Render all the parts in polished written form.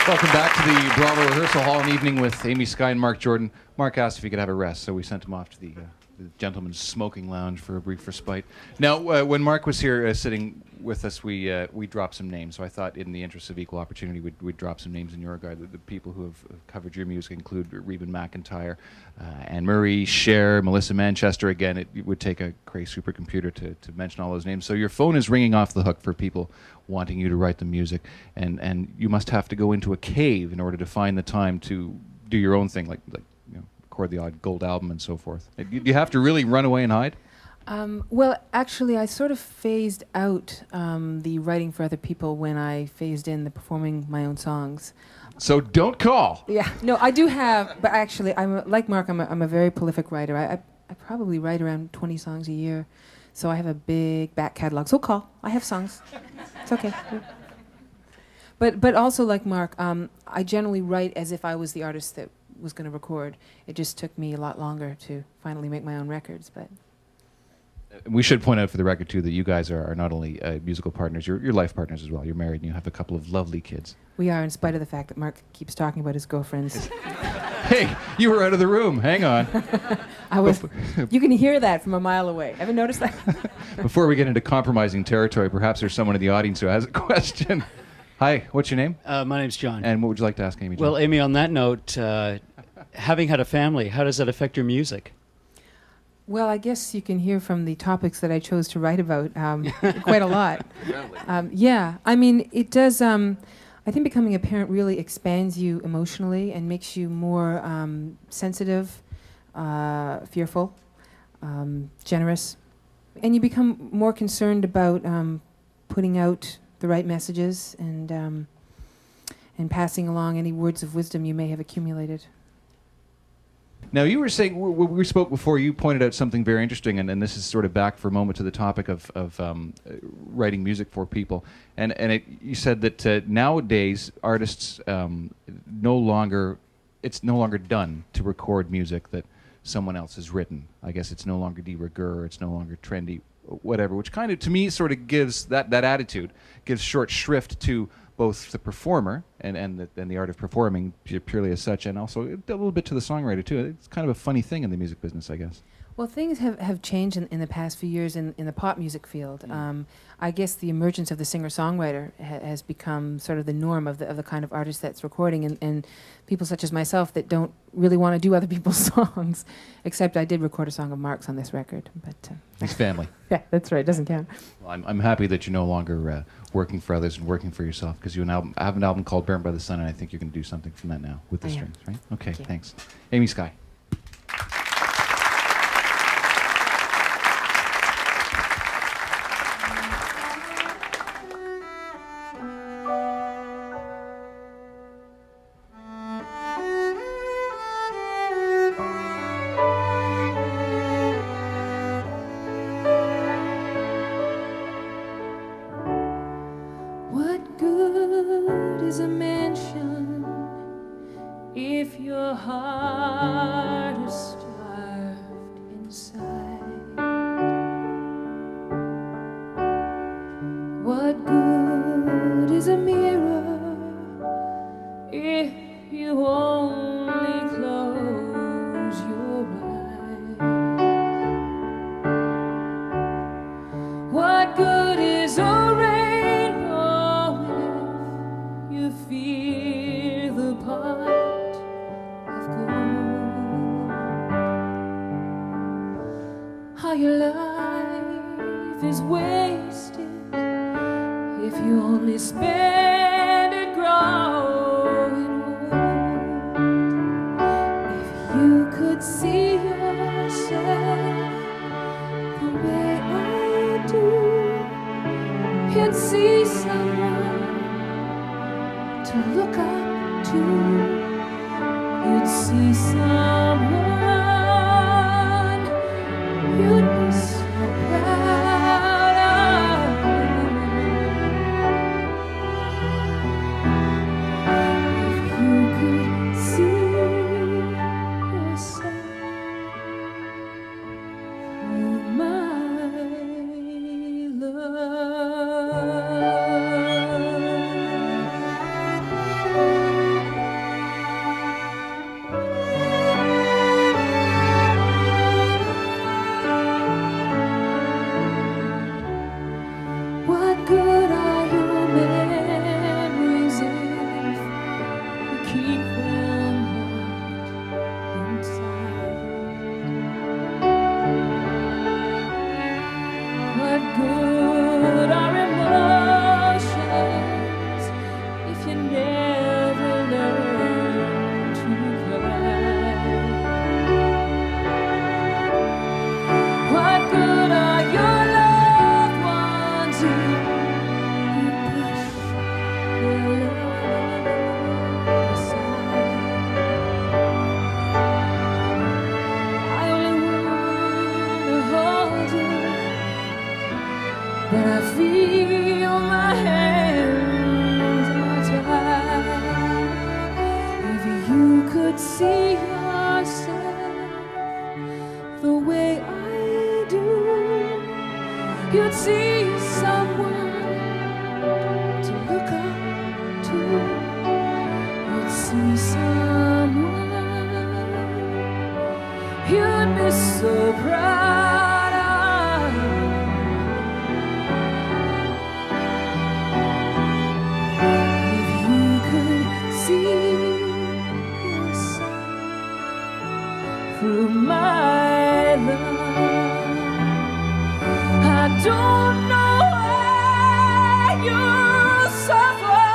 Welcome back to the Bravo Rehearsal Hall, an evening with Amy Skye and Marc Jordan. Marc asked if he could have a rest, so we sent him off to the gentleman's smoking lounge for a brief respite. Now, when Marc was here sitting with us, we dropped some names. So I thought, in the interest of equal opportunity, we'd drop some names in your regard. The people who have covered your music include Reba McEntire, Anne Murray, Cher, Melissa Manchester. Again, it would take a crazy supercomputer to mention all those names. So your phone is ringing off the hook for people wanting you to write the music, and you must have to go into a cave in order to find the time to do your own thing, like record the odd gold album and so forth. Do you have to really run away and hide? Well, actually, I sort of phased out the writing for other people when I phased in the performing my own songs. So don't call. Yeah, no, I do have, but actually, like Marc, I'm a very prolific writer. I probably write around 20 songs a year, so I have a big back catalog. So call. I have songs. It's okay. But also, like Marc, I generally write as if I was the artist that was going to record. It just took me a lot longer to finally make my own records, but... We should point out for the record, too, that you guys are not only musical partners, you're life partners as well. You're married and you have a couple of lovely kids. We are, in spite of the fact that Marc keeps talking about his girlfriends. Hey, you were out of the room. Hang on. I was. You can hear that from a mile away. Ever noticed that? Before we get into compromising territory, perhaps there's someone in the audience who has a question. Hi, what's your name? My name's John. And what would you like to ask Amy? John? Well, Amy, on that note, having had a family, how does that affect your music? Well, I guess you can hear from the topics that I chose to write about quite a lot. Yeah, I mean, it does. I think becoming a parent really expands you emotionally and makes you more sensitive, fearful, generous, and you become more concerned about putting out the right messages and passing along any words of wisdom you may have accumulated. Now, you were saying, we spoke before, you pointed out something very interesting, and this is sort of back for a moment to the topic of writing music for people. And you said that nowadays, artists it's no longer done to record music that someone else has written. I guess it's no longer de rigueur, it's no longer trendy, whatever, which kind of, to me, sort of gives, that attitude gives short shrift to both the performer and the art of performing purely as such, and also a little bit to the songwriter too. It's kind of a funny thing in the music business, I guess. Well, things have changed in the past few years in the pop music field. I guess the emergence of the singer-songwriter has become sort of the norm of the kind of artist that's recording, and people such as myself that don't really want to do other people's songs, except I did record a song of Marc's on this record. But His family. Yeah, that's right. Doesn't count. Well, I'm happy that you're no longer working for others and working for yourself, because you have an album called Burned by the Sun, and I think you're going to do something from that now with the strings, right? Okay, thanks. Amy Skye. What good is a mansion if your heart is starved inside? What good is a mirror if you only close your eyes? What good is a rainbow if you fear the pot of gold? How your life is wasted if you only spend it growing old. If you could see yourself the way I do, you'd see someone to look up to. You'd see someone you'd be so proud of. If you could see yourself through my love. when I feel my hands are tied. If you could see yourself the way I do, you'd see someone to look up to. You'd see someone you'd be so proud of. If you could see yourself through my love, I don't know why you suffer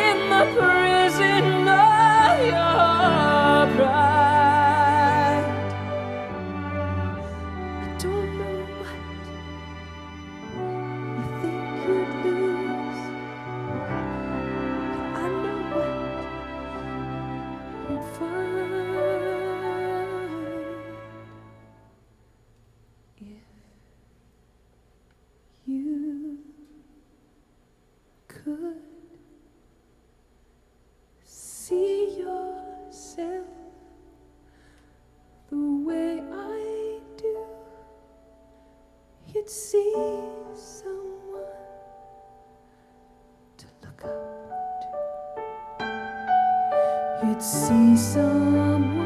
in the prison of your pride. I don't know what you think you'd lose, but I know what you'd find if you could see yourself the way I do. You'd see someone to look up to. You'd see someone